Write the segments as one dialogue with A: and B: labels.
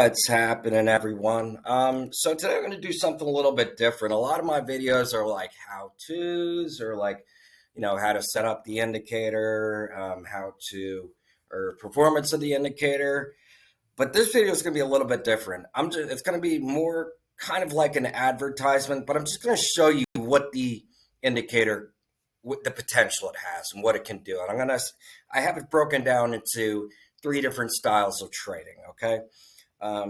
A: What's happening, everyone? So today I'm going to do something a little bit different. A lot of my videos are like how-tos or like, how to set up the indicator, or performance of the indicator. But this video is going to be a little bit different. It's going to be more kind of like an advertisement, but I'm just going to show you what the indicator, what the potential it has and what it can do. And I have it broken down into three different styles of trading. Okay.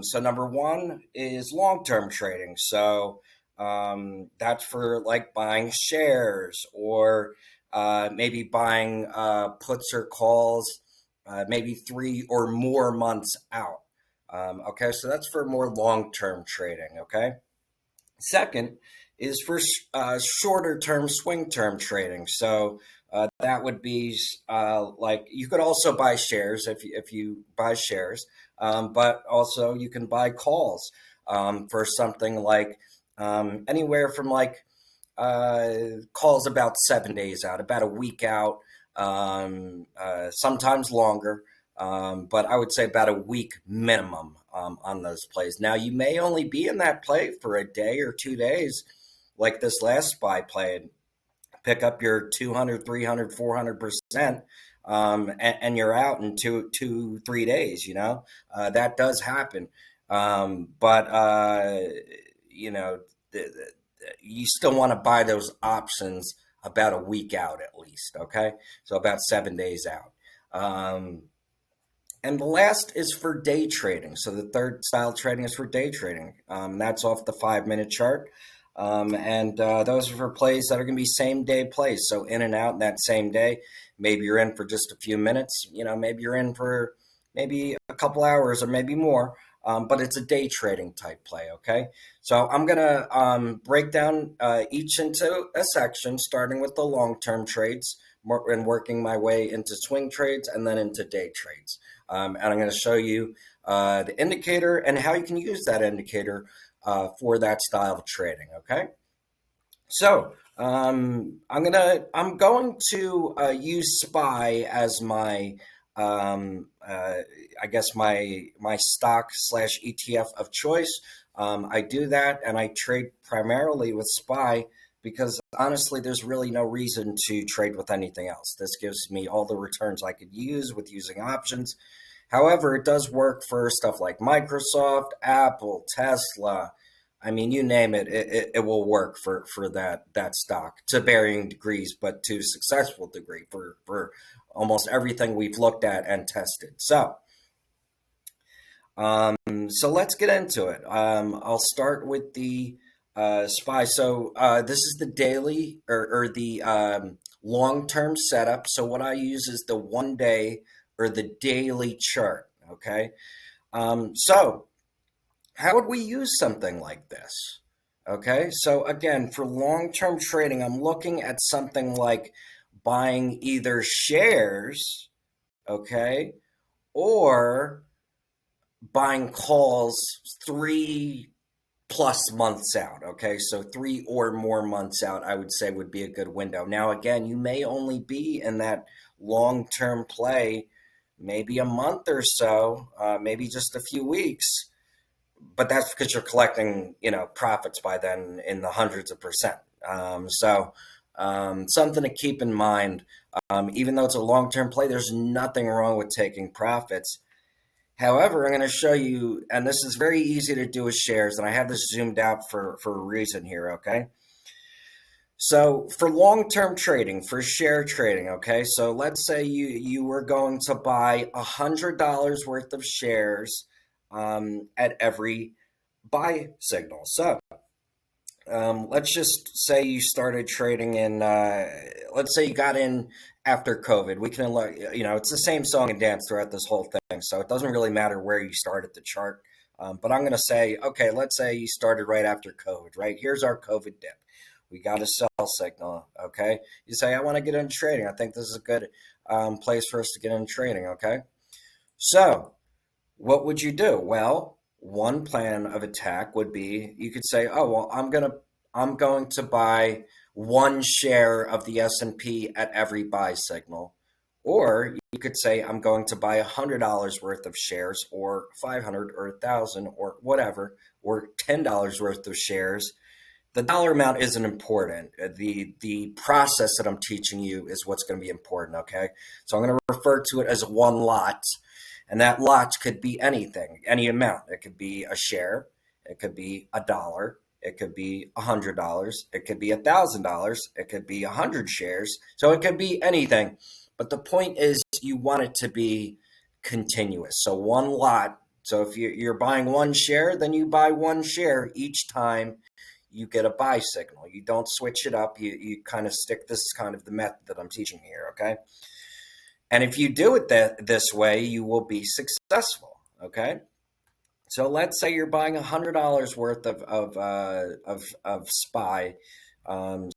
A: So number one is long-term trading. So that's for like buying shares or maybe buying puts or calls, maybe 3 or more months out. Okay, so that's for more long-term trading. Okay. Second is for shorter-term swing-term trading. So that would be like you could also buy shares if you buy shares, but also you can buy calls for something like anywhere from like calls about 7 days out, about a week out, sometimes longer. But I would say about a week minimum on those plays. Now, you may only be in that play for a day or 2 days, like this last SPY play, pick up your 200, 300, 400%, and you're out in 3 days, that does happen. But, you still want to buy those options about a week out at least, okay? So about 7 days out. And the last is for day trading. So the third style trading is for day trading. That's off the 5-minute chart. And those are for plays that are going to be same day plays. So in and out in that same day. Maybe you're in for just a few minutes. Maybe you're in for maybe a couple hours or maybe more. But it's a day trading type play, okay? So I'm going to break down each into a section, starting with the long-term trades and working my way into swing trades and then into day trades. And I'm going to show you the indicator and how you can use that indicator for that style of trading, okay? So I'm going to use SPY as my I guess my stock / ETF of choice. I do that and I trade primarily with SPY because honestly, there's really no reason to trade with anything else. This gives me all the returns I could use with using options. However, it does work for stuff like Microsoft, Apple, Tesla. I mean, you name it, it will work for that stock to varying degrees, but to successful degree for almost everything we've looked at and tested. So let's get into it. I'll start with the SPY. So this is the daily or the long-term setup. So what I use is the 1 day or the daily chart. Okay. So how would we use something like this? Okay. So again, for long-term trading, I'm looking at something like buying either shares, okay, or buying calls 3+ months out. Okay, so 3 or more months out, I would say would be a good window. Now, again, you may only be in that long-term play maybe a month or so, maybe just a few weeks, but that's because you're collecting, profits by then in the hundreds of percent. Something to keep in mind. Even though it's a long-term play, there's nothing wrong with taking profits. However, I'm going to show you, and this is very easy to do with shares, and I have this zoomed out for a reason here, okay? So for long-term trading, for share trading, okay? So let's say you were going to buy $100 worth of shares at every buy signal. So let's just say you started trading in, let's say you got in after COVID. We can, it's the same song and dance throughout this whole thing. So it doesn't really matter where you start at the chart. But I'm going to say, okay, let's say you started right after COVID, right? Here's our COVID dip. We got a sell signal, okay? You say, I want to get into trading. I think this is a good place for us to get into trading, okay? So what would you do? Well, one plan of attack would be you could say, oh, well, I'm going to buy one share of the S&P at every buy signal, Or you could say, I'm going to buy $100 worth of shares, or 500 or 1,000 or whatever, or $10 worth of shares. The dollar amount isn't important. The process that I'm teaching you is what's going to be important, okay? So I'm going to refer to it as one lot, and that lot could be anything, any amount. It could be a share, it could be $1, it could be $100, it could be $1,000, it could be 100 shares. So it could be anything. But the point is, you want it to be continuous. So one lot. So if you're buying one share, then you buy one share each time you get a buy signal. You don't switch it up. You kind of stick. This is kind of the method that I'm teaching here, okay? And if you do it this way, you will be successful, okay? So let's say you're buying $100 worth of SPY.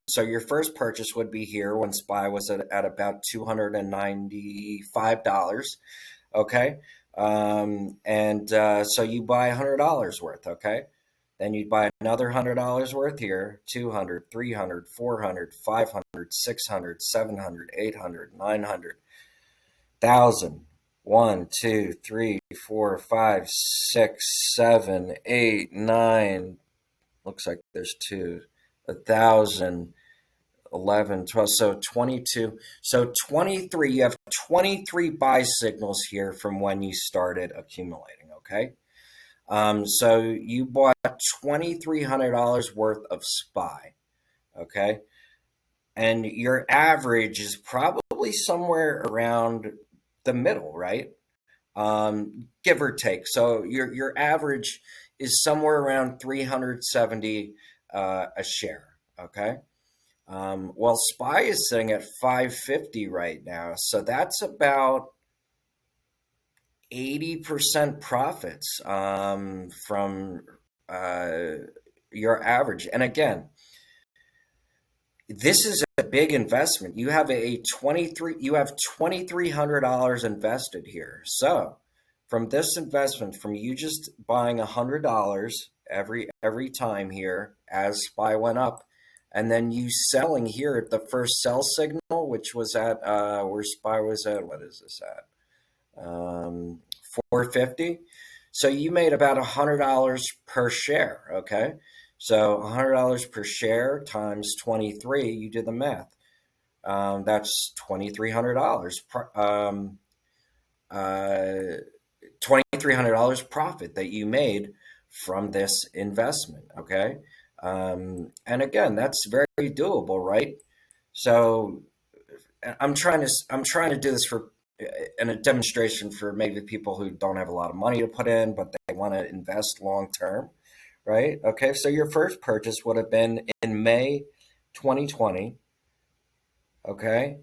A: So your first purchase would be here when SPY was at about $295, okay? So you buy $100 worth, okay? Then you'd buy another $100 worth here, 200, 300, 400, 500, 600, 700, 800, 900, 1,000. 1, 2, 3, 4, 5, 6, 7, 8, 9. Looks like there's two. 1,000, 11, 12. So 22. So 23. You have 23 buy signals here from when you started accumulating, okay? So you bought $2,300 worth of SPY, okay? And your average is probably somewhere around the middle, right? Give or take. So your average is somewhere around 370 a share, okay? Well, SPY is sitting at 550 right now, so that's about 80% profits from your average. And again, this is a big investment. You have $2,300 invested here. So from this investment, from you just buying $100 every time here as SPY went up, and then you selling here at the first sell signal, which was at where SPY was at. What is this at? 450. So you made about $100 per share. Okay. So $100 per share times 23, you did the math. That's $2,300. $2,300 profit that you made from this investment. Okay. And again, that's very doable, right? So I'm trying to do this for in a demonstration for maybe people who don't have a lot of money to put in, but they want to invest long term, right? Okay, so your first purchase would have been in May 2020. Okay,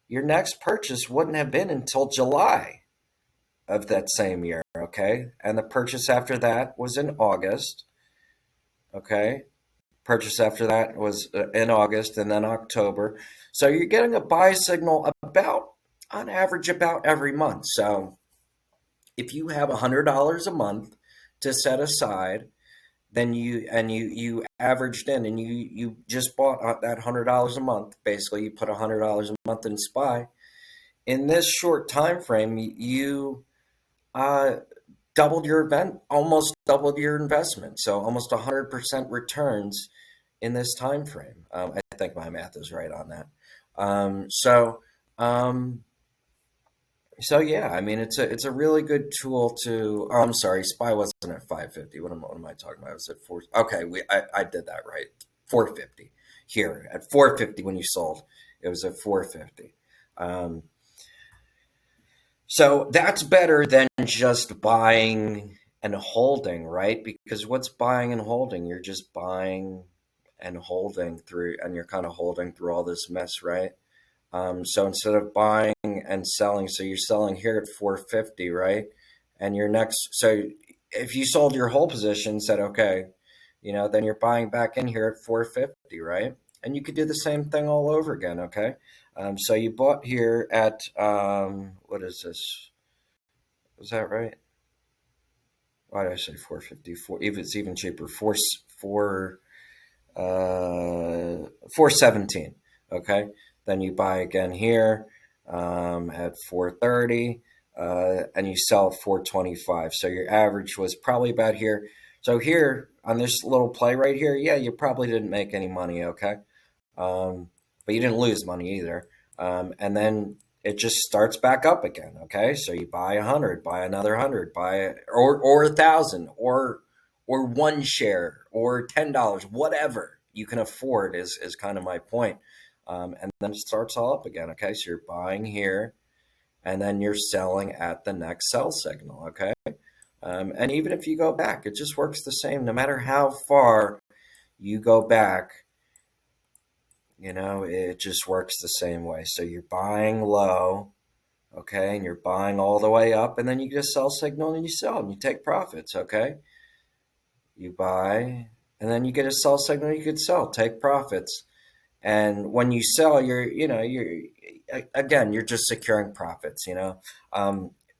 A: your next purchase wouldn't have been until July of that same year. Okay, and the purchase after that was in August. Okay, purchase after that was in August, and then October. So you're getting a buy signal about, on average, about every month. So if you have $100 a month to set aside, then you averaged in, and you just bought that $100 a month. Basically, you put $100 a month in SPY. In this short time frame, you almost doubled your investment. So almost 100% returns in this time frame. I think my math is right on that. So yeah, I mean it's a really good tool to. Oh, I'm sorry, SPY wasn't at 550. What am I talking about? I was at 4. Okay, I did that right. 450 here at 450 when you sold. It was at 450. So that's better than just buying and holding, right? Because what's buying and holding? You're just buying and holding through, and you're kind of holding through all this mess, right? So instead of buying and selling, so you're selling here at 450, right? And your next, so if you sold your whole position, said, okay, then you're buying back in here at 450, right? And you could do the same thing all over again, okay? So you bought here at, what is this? Was that right? Why did I say 450? It's even cheaper. 417. Okay. Then you buy again here. at 430, and you sell at 425. So your average was probably about here. So here on this little play right here, yeah, you probably didn't make any money, okay? But you didn't lose money either. And then it just starts back up again, okay? So you buy 100, buy another 100, buy or 1,000, or one share, or $10, whatever you can afford is kind of my point. And then it starts all up again, okay? So you're buying here, and then you're selling at the next sell signal, okay? And even if you go back, it just works the same. No matter how far you go back, it just works the same way. So you're buying low, okay, and you're buying all the way up, and then you get a sell signal and you sell and you take profits, okay? You buy, and then you get a sell signal, you could sell, take profits. And when you sell, you're just securing profits,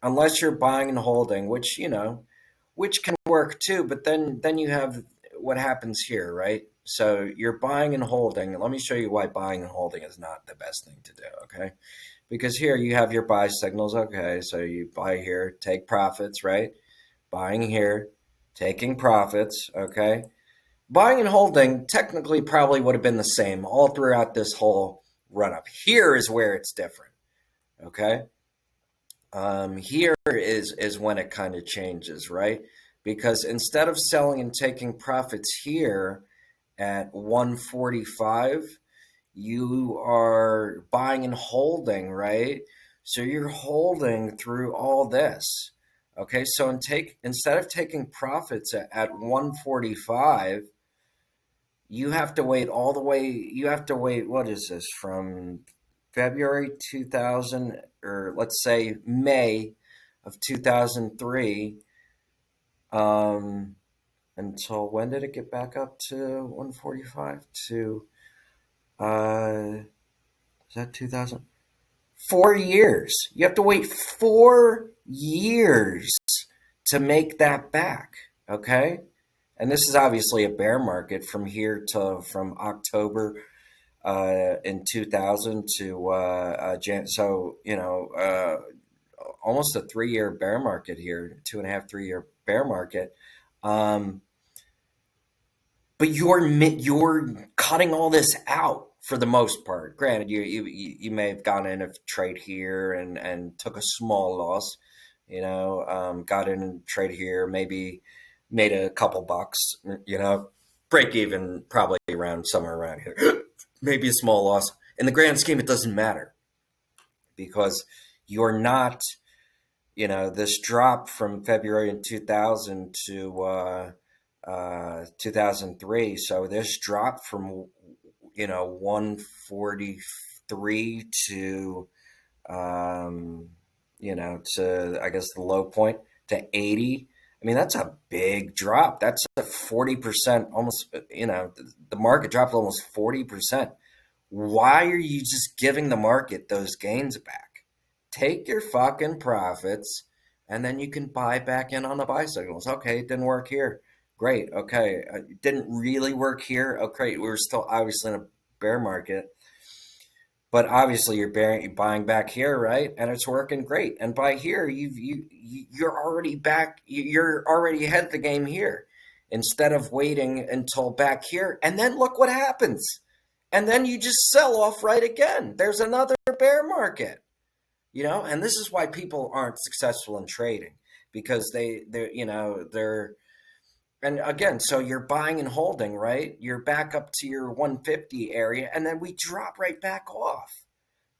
A: unless you're buying and holding, which can work too. But then you have what happens here, right? So you're buying and holding. Let me show you why buying and holding is not the best thing to do, okay? Because here you have your buy signals, okay? So you buy here, take profits, right? Buying here, taking profits, okay? Buying and holding technically probably would have been the same all throughout this whole run up. Here is where it's different, okay? Here is when it kind of changes, right? Because instead of selling and taking profits here at 145, you are buying and holding, right? So you're holding through all this. Okay, so instead of taking profits at 145, you have to wait all the way. You have to wait, what is this, from February 2000, or let's say May of 2003, until when did it get back up to 145? Is that 2000? 4 years. You have to wait 4 years to make that back, okay? And this is obviously a bear market from October in 2000 to so almost a 3 year bear market here, 2.5 3 year bear market. But you're cutting all this out for the most part. Granted, you may have gone in a trade here and took a small loss, got in a trade here, maybe made a couple bucks, break even probably around somewhere around here, maybe a small loss. In the grand scheme, it doesn't matter because you're not, this drop from February in 2000 to 2003. So this drop from 143 to to, I guess, the low point to 80. I mean, that's a big drop. That's a 40%, almost. The market dropped almost 40%. Why are you just giving the market those gains back? Take your fucking profits, and then you can buy back in on the buy signals. Okay, it didn't work here. Great. Okay, it didn't really work here. Okay, we're still obviously in a bear market, but obviously you're buying back here, right? And it's working great. And by here, you're already back. You're already ahead of the game here, instead of waiting until back here. And then look what happens. And then you just sell off right again. There's another bear market. And this is why people aren't successful in trading, because they're and again, so you're buying and holding, right? You're back up to your 150 area, and then we drop right back off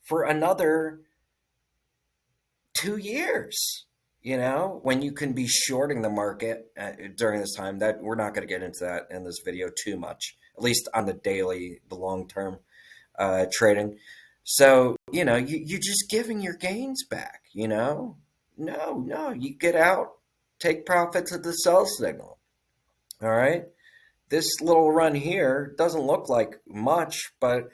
A: for another 2 years. When you can be shorting the market during this time. That we're not going to get into that in this video too much, at least on the daily, the long term trading. So, you're just giving your gains back, No, you get out, take profits at the sell signal. All right. This little run here doesn't look like much, but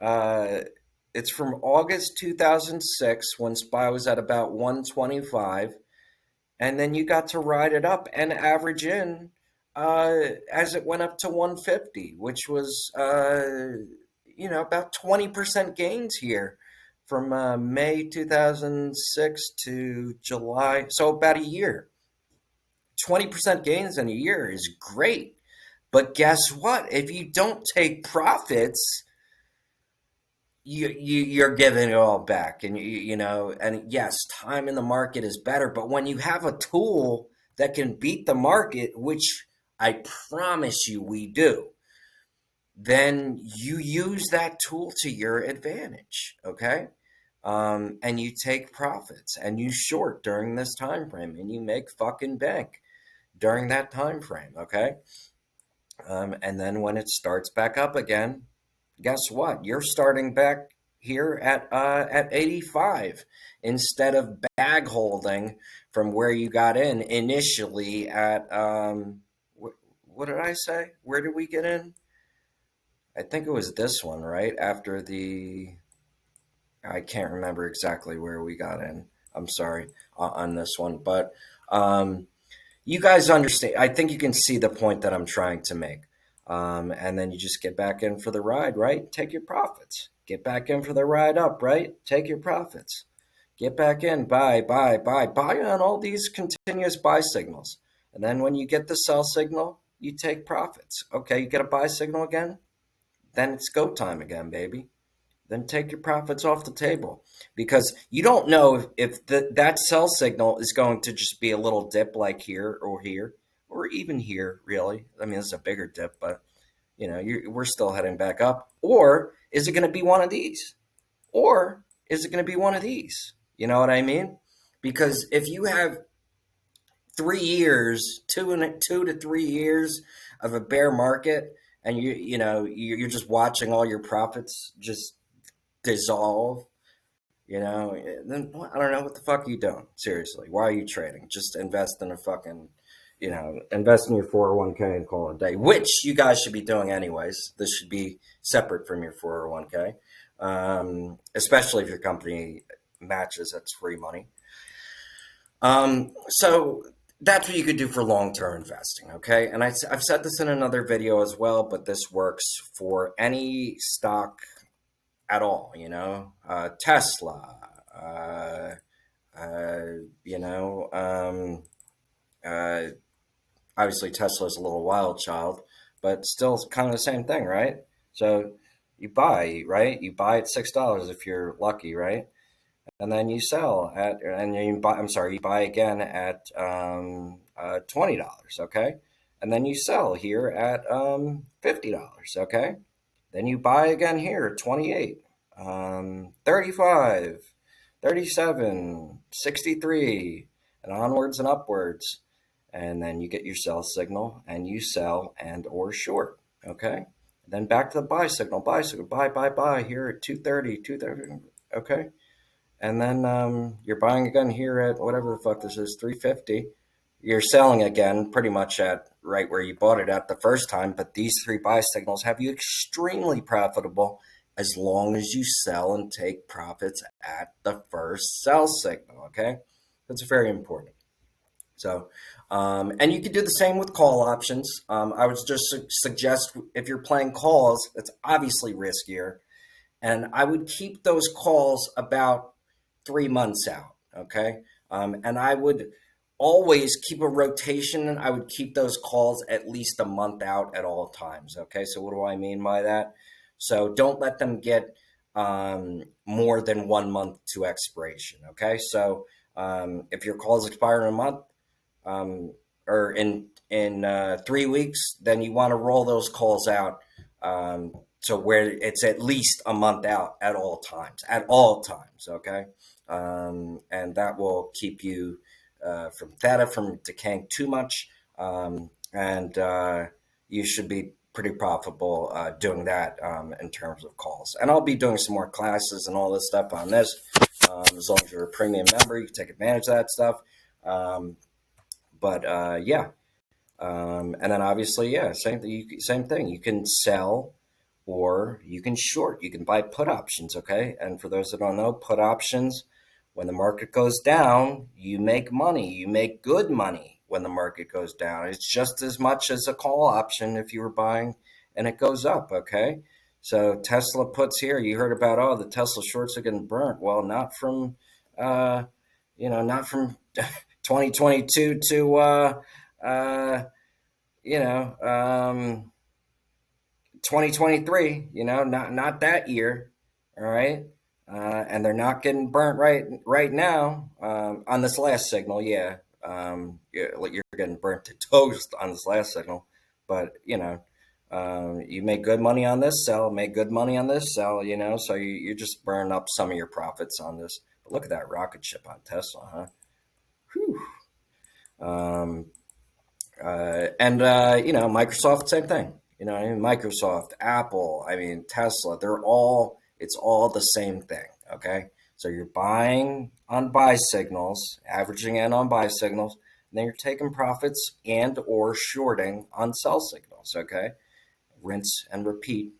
A: it's from August 2006 when SPY was at about 125. And then you got to ride it up and average in as it went up to 150, which was, about 20% gains here from May 2006 to July, so about a year. 20% gains in a year is great. But guess what? If you don't take profits, you're giving it all back. And and yes, time in the market is better, but when you have a tool that can beat the market, which I promise you we do, then you use that tool to your advantage, okay? And you take profits and you short during this time frame and you make fucking bank during that time frame, okay? And then when it starts back up again, guess what? You're starting back here at 85 instead of bag holding from where you got in initially at what did I say? Where did we get in? I think it was this one, right? After I can't remember exactly where we got in. I'm sorry on this one, but you guys understand. I think you can see the point that I'm trying to make. And then you just get back in for the ride, right? Take your profits. Get back in for the ride up, right? Take your profits. Get back in, buy on all these continuous buy signals. And then when you get the sell signal, you take profits. Okay, you get a buy signal again, then it's go time again, baby. Then take your profits off the table because you don't know if that sell signal is going to just be a little dip like here or even here, really. I mean, it's a bigger dip, but we're still heading back up. Or is it going to be one of these? Or is it going to be one of these? You know what I mean? Because if you have 3 years, 2 to 3 years of a bear market, and you're just watching all your profits just dissolve, then I don't know what the fuck are you doing. Seriously, why are you trading? Just invest in a fucking, invest in your 401k and call it a day, which you guys should be doing anyways. This should be separate from your 401k, especially if your company matches. That's free money. So that's what you could do for long-term investing, okay? And I've said this in another video as well, but this works for any stock at all, Tesla, obviously Tesla is a little wild child, but still kind of the same thing, right? So you buy, right? You buy at $6 if you're lucky, right? And then you sell you buy again at $20, okay? And then you sell here at $50, okay? Then you buy again here at 28, 35, 37, 63, and onwards and upwards. And then you get your sell signal and you sell and or short, okay? Then back to the buy signal, buy here at 230, okay? And then you're buying again here at whatever the fuck this is, 350. You're selling again pretty much at right where you bought it at the first time, but these three buy signals have you extremely profitable as long as you sell and take profits at the first sell signal, okay? That's very important. So, and you could do the same with call options. I would just suggest if you're playing calls, it's obviously riskier, and I would keep those calls about 3 months out, okay? And I would always keep a rotation, and I would keep those calls at least a month out at all times, okay? So what do I mean by that? So don't let them get more than 1 month to expiration, okay? So if your calls expire in a month or in 3 weeks, then you want to roll those calls out so where it's at least a month out at all times, okay? And that will keep you from theta from decaying too much, and you should be pretty profitable doing that in terms of calls. And I'll be doing some more classes and all this stuff on this. As long as you're a premium member, you can take advantage of that stuff. Yeah. And then obviously, yeah, same thing. You can sell or you can short. You can buy put options, okay? And for those that don't know, put options, when the market goes down, you make money. You make good money when the market goes down. It's just as much as a call option if you were buying and it goes up, okay? So Tesla puts here, you heard about, oh, the Tesla shorts are getting burnt. Well, not from, uh, not from 2022 to, you know, 2023, not that year. All right. And they're not getting burnt right now on this last signal. Yeah. You're getting burnt to toast on this last signal. But, you make good money on this sell, make good money on this sell, so you just burn up some of your profits on this. But look at that rocket ship on Tesla, huh? Whew. Um, Microsoft, same thing. I mean, Microsoft, Apple, I mean, Tesla, it's all the same thing. Okay. So you're buying on buy signals, averaging in on buy signals, and then you're taking profits and or shorting on sell signals. Okay. Rinse and repeat.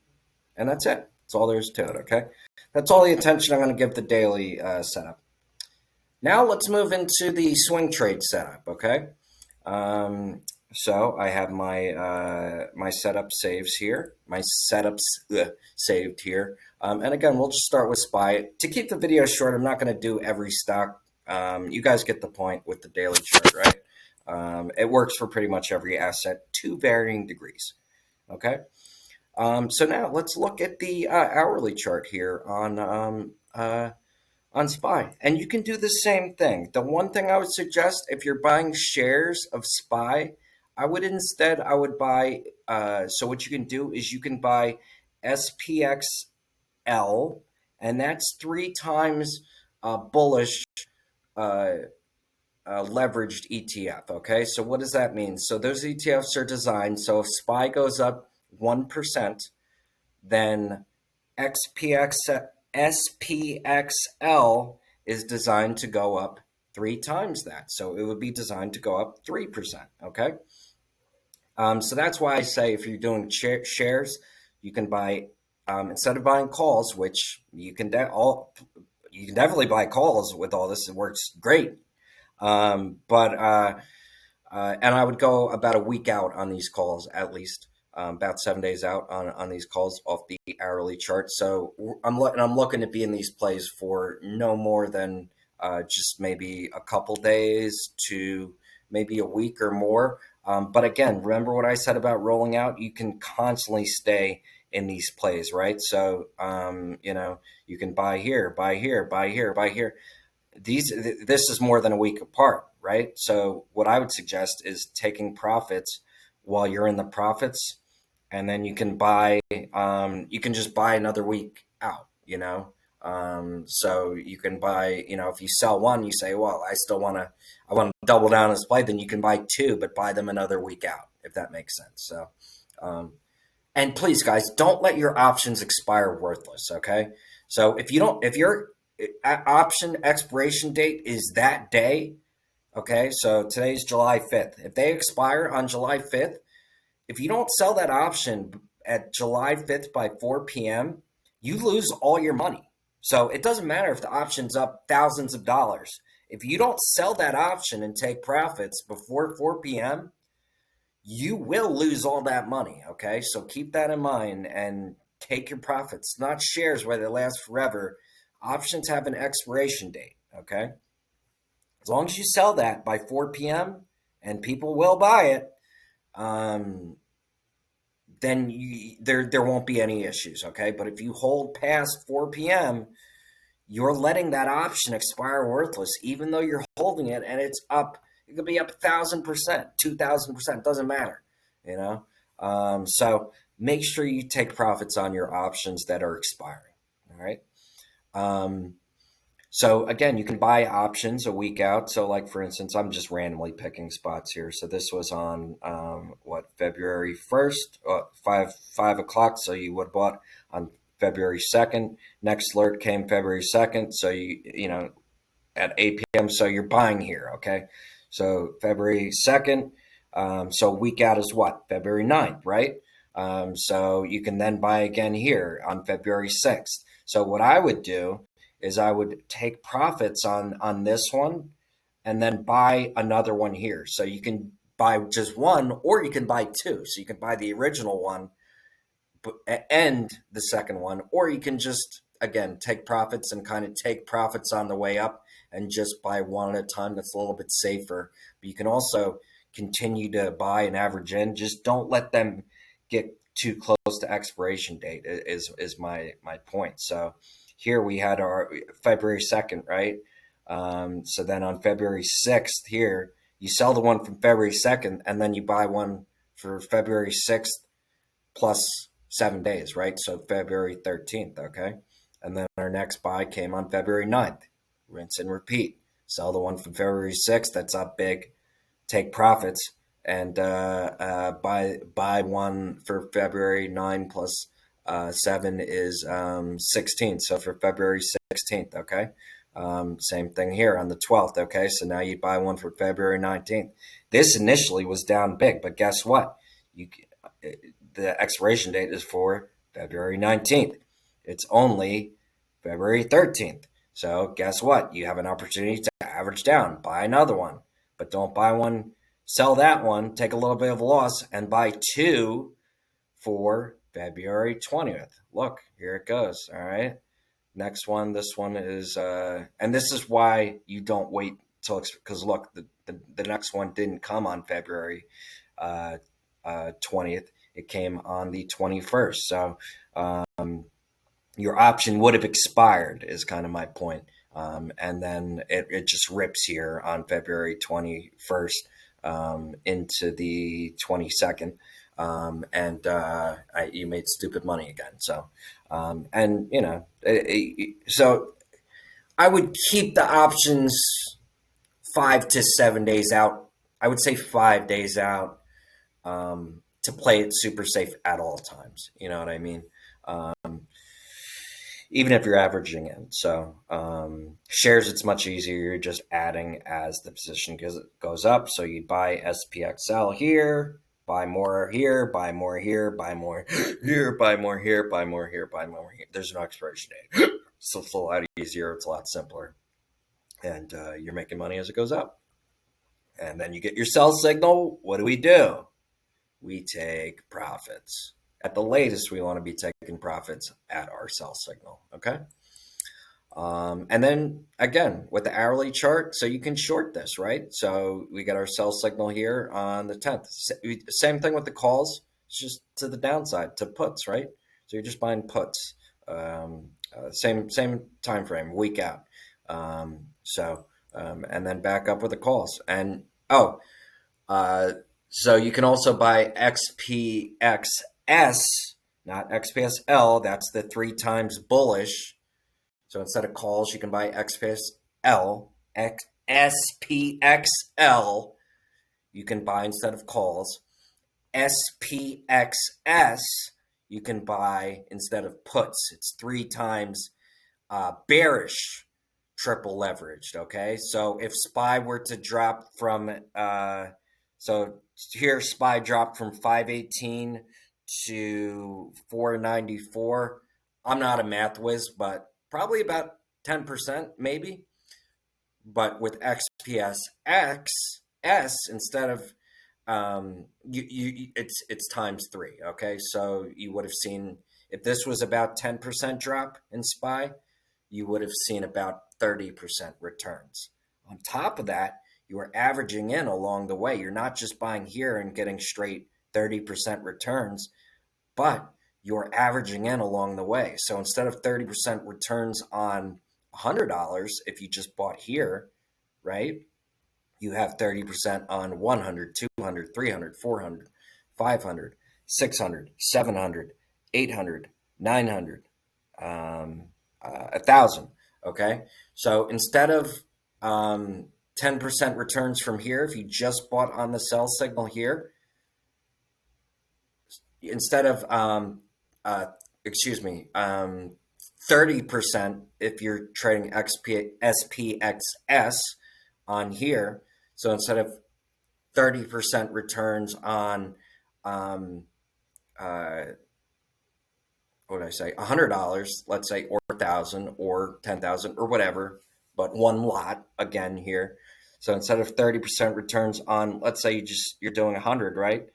A: And that's it. That's all there is to it. Okay. That's all the attention I'm going to give the daily setup. Now let's move into the swing trade setup. Okay. So I have my setup saves here, my setups saved here. And again, we'll just start with SPY. To keep the video short, I'm not going to do every stock. You guys get the point with the daily chart, right? It works for pretty much every asset to varying degrees. Okay. So now let's look at the hourly chart here on SPY. And you can do the same thing. The one thing I would suggest, if you're buying shares of SPY, I would buy, so what you can do is you can buy SPXL, and that's 3 times bullish leveraged ETF. Okay, so what does that mean? So those ETFs are designed, so if SPY goes up 1%, then SPXL is designed to go up 3 times that. So it would be designed to go up 3%. Okay. So that's why I say if you're doing shares, you can buy, instead of buying calls, which you can definitely buy calls with all this. It works great. And I would go about a week out on these calls at least. About 7 days out on these calls off the hourly chart. So I'm looking to be in these plays for no more than just maybe a couple days to maybe a week or more. But again, remember what I said about rolling out? You can constantly stay in these plays, right? So, you can buy here, buy here, buy here, buy here. This is more than a week apart, right? So what I would suggest is taking profits while you're in the profits, and then you can buy, you can just buy another week out, so you can buy, if you sell one, you say, well, I want to double down on this play, then you can buy 2, but buy them another week out, if that makes sense. So, and please, guys, don't let your options expire worthless. Okay. So if your option expiration date is that day, okay, so today's July 5th. If they expire on July 5th, if you don't sell that option at July 5th by 4 p.m., you lose all your money. So it doesn't matter if the option's up thousands of dollars. If you don't sell that option and take profits before 4 p.m., you will lose all that money, okay? So keep that in mind and take your profits, not shares where they last forever. Options have an expiration date, okay? As long as you sell that by 4 p.m. and people will buy it, then there won't be any issues, okay? But if you hold past 4 p.m., you're letting that option expire worthless, even though you're holding it and it's up. It could be up 1,000%, 2,000%, doesn't matter, So make sure you take profits on your options that are expiring, all right? So again, you can buy options a week out. So like, for instance, I'm just randomly picking spots here. So this was on, February 1st, 5 o'clock. So you would have bought on February 2nd. Next alert came February 2nd. So at 8 p.m. So you're buying here. Okay. So February 2nd. So a week out is what? February 9th, right? So you can then buy again here on February 6th. So what I would do is I would take profits on this one and then buy another one here. So you can buy just one, or you can buy 2. So you can buy the original one, end the second one, or you can just again take profits and kind of take profits on the way up and just buy one at a time. That's a little bit safer. But you can also continue to buy and average in. Just don't let them get too close to expiration date. Is my point. So here we had our February 2nd, right? So then on February 6th here, you sell the one from February 2nd, and then you buy one for February 6th plus 7 days, right? So February 13th, okay? And then our next buy came on February 9th. Rinse and repeat. Sell the one from February 6th that's up big, take profits, and buy one for February 9 plus 7 is 16. So for February 16th, okay? Same thing here on the 12th, okay? So now you buy one for February 19th. This initially was down big, but guess what? The expiration date is for February 19th. It's only February 13th. So guess what? You have an opportunity to average down, buy another one, but don't buy one, sell that one, take a little bit of a loss, and buy two for February 20th. Look, here it goes. All right. Next one, this one is, and this is why you don't wait till, because look, the next one didn't come on February 20th. It came on the 21st. So your option would have expired is kind of my point. And then it just rips here on February 21st into the 22nd. You made stupid money again. So, so I would keep the options 5 to 7 days out. I would say 5 days out to play it super safe at all times. You know what I mean? Even if you're averaging in. So shares, it's much easier. You're just adding as the position goes up. So you buy SPXL here, buy more here, buy more here, buy more here, buy more here, buy more here, buy more here. There's no expiration date. So it's a lot easier. It's a lot simpler. And you're making money as it goes up. And then you get your sell signal. What do? We take profits. At the latest, we want to be taking profits at our sell signal, okay? And then, again, with the hourly chart, so you can short this, right? So we get our sell signal here on the 10th. Same thing with the calls. It's just to the downside, to puts, right? So you're just buying puts. Same time frame, week out. And then back up with the calls. And, so you can also buy XPXS, not XPSL. That's the 3 times bullish. So instead of calls, you can buy XPSL, SPXL. You can buy instead of calls. SPXS, you can buy instead of puts. It's 3 times bearish, triple leveraged. Okay, so if SPY were to drop from so here SPY dropped from 518 to 494. I'm not a math whiz, but probably about 10% maybe. But with XPSX instead of it's times 3. Okay, so you would have seen, if this was about 10% drop in SPY, you would have seen about 30% returns. On top of that, you are averaging in along the way. You're not just buying here and getting straight 30% returns, but you're averaging in along the way. So instead of 30% returns on $100, if you just bought here, right, you have 30% on 100, 200, 300, 400, 500, 600, 700, 800, 900, 1,000. Okay, so instead of 10% returns from here, if you just bought on the sell signal here, instead of 30% if you're trading SPXS on here. So instead of 30% returns on what did I say, $100, let's say, or 1,000 or 10,000 or whatever, but one lot again here. So instead of 30% returns on, let's say you're doing 100, right?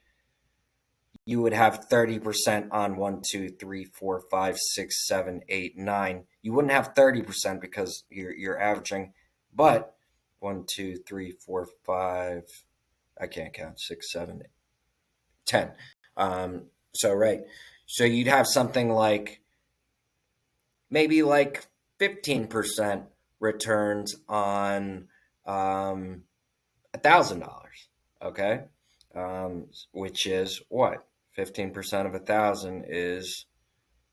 A: you would have 30% on 1, 2, 3, 4, 5, 6, 7, 8, 9. You wouldn't have 30% because you're averaging, but 1, 2, 3, 4, 5. I can't count 6, 7, 8, 10. So right. So you'd have something like maybe like 15% returns on $1,000. Okay. Which is what? 15% of 1,000 is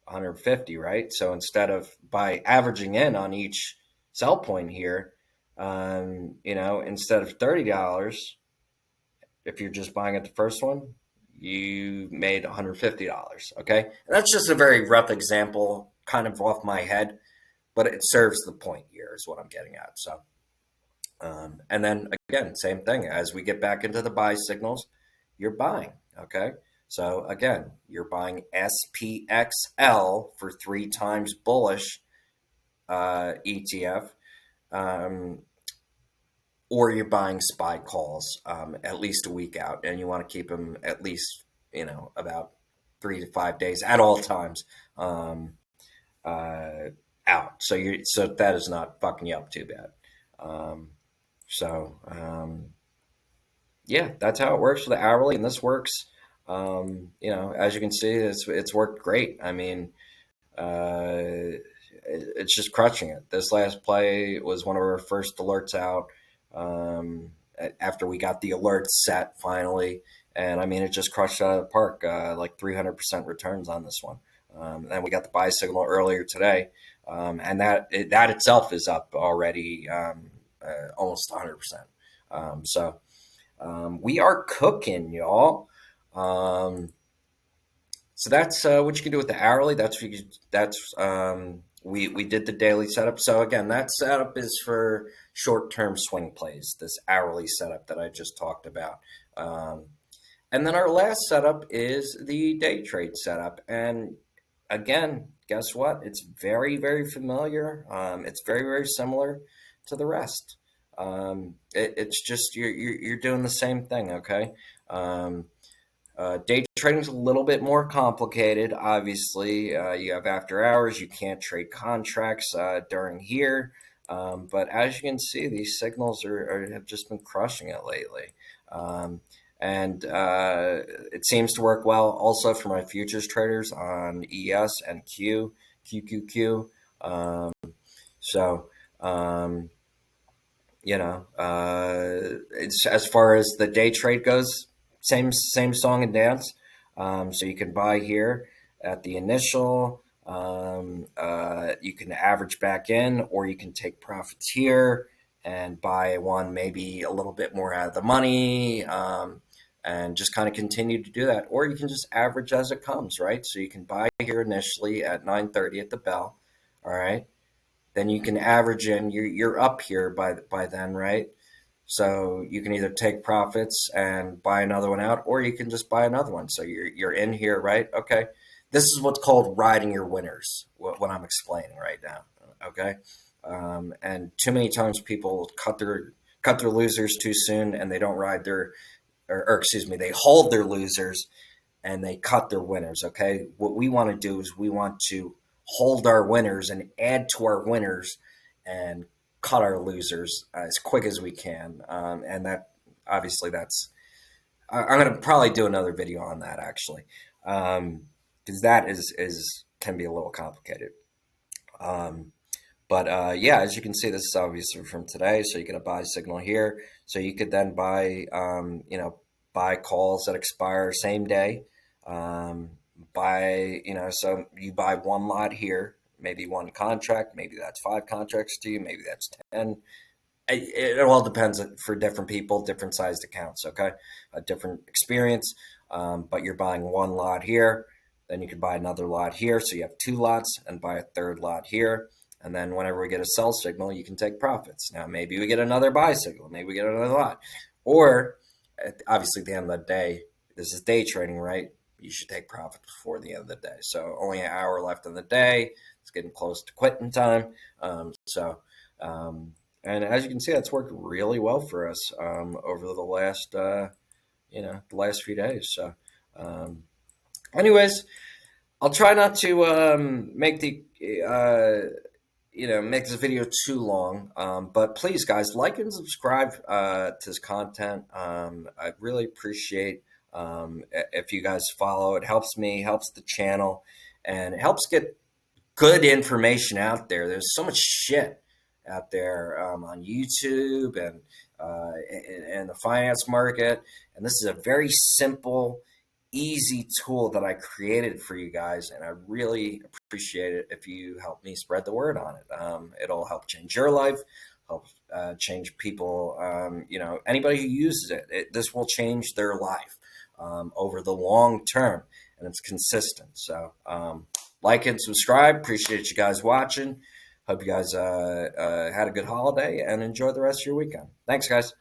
A: 150, right? So instead of by averaging in on each sell point here, instead of $30, if you're just buying at the first one, you made $150. Okay. And that's just a very rough example, kind of off my head, but it serves the point here, is what I'm getting at. So, and then again, same thing. As we get back into the buy signals, you're buying. Okay. So again, you're buying SPXL for 3 times bullish ETF, um, or you're buying SPY calls at least a week out, and you want to keep them at least about 3 to 5 days at all times uh, out. So that is not fucking you up too bad. Um, so yeah, that's how it works for the hourly, and this works. As you can see, it's worked great. I mean, it's just crushing it. This last play was one of our first alerts out after we got the alert set finally, and I mean, it just crushed out of the park, like 300% returns on this one. And we got the buy signal earlier today, and that itself is up already almost 100%. We are cooking, y'all. So that's what you can do with the hourly. We did the daily setup. So again, that setup is for short-term swing plays. This hourly setup that I just talked about. And then our last setup is the day trade setup. And again, guess what? It's very, very familiar. It's very, very similar to the rest. It's just you're doing the same thing. Okay. Day trading is a little bit more complicated. Obviously, you have after hours. You can't trade contracts during here. But as you can see, these signals have just been crushing it lately. And it seems to work well also for my futures traders on ES and QQQ. So, it's as far as the day trade goes, same song and dance. So you can buy here at the initial. You can average back in, or you can take profits here and buy one maybe a little bit more out of the money, and just kind of continue to do that. Or you can just average as it comes, right? So you can buy here initially at 9:30 at the bell, all right? Then you can average in. You're up here by then, right? So you can either take profits and buy another one out, or you can just buy another one. So you're in here, right? Okay. This is what's called riding your winners, what I'm explaining right now. Okay. And too many times people cut their losers too soon, and they don't ride or excuse me, they hold their losers and they cut their winners. Okay. What we want to do is we want to hold our winners and add to our winners and cut our losers as quick as we can. And that obviously I'm going to probably do another video on that actually. Because that can be a little complicated. But yeah, as you can see, this is obviously from today. So you get a buy signal here. So you could then buy, buy calls that expire same day. So you buy one lot here, maybe one contract, maybe that's 5 contracts to you, maybe that's 10. It all depends for different people, different sized accounts, okay? A different experience, but you're buying one lot here, then you can buy another lot here, so you have 2 lots, and buy a third lot here, and then whenever we get a sell signal, you can take profits. Now, maybe we get another buy signal, maybe we get another lot, or obviously at the end of the day, this is day trading, right? You should take profit before the end of the day. So only an hour left in the day. It's getting close to quitting time. And as you can see, that's worked really well for us over the last, the last few days. So Anyways, I'll try not to make the make this video too long. But please, guys, like and subscribe to this content. I really appreciate if you guys follow. It helps me, helps the channel, and it helps get good information out there. There's so much shit out there on YouTube and the finance market. And this is a very simple, easy tool that I created for you guys. And I really appreciate it if you help me spread the word on it. It'll help change your life, help change people. Anybody who uses this will change their life over the long term. And it's consistent. So, like and subscribe. Appreciate you guys watching. Hope you guys had a good holiday and enjoy the rest of your weekend. Thanks, guys.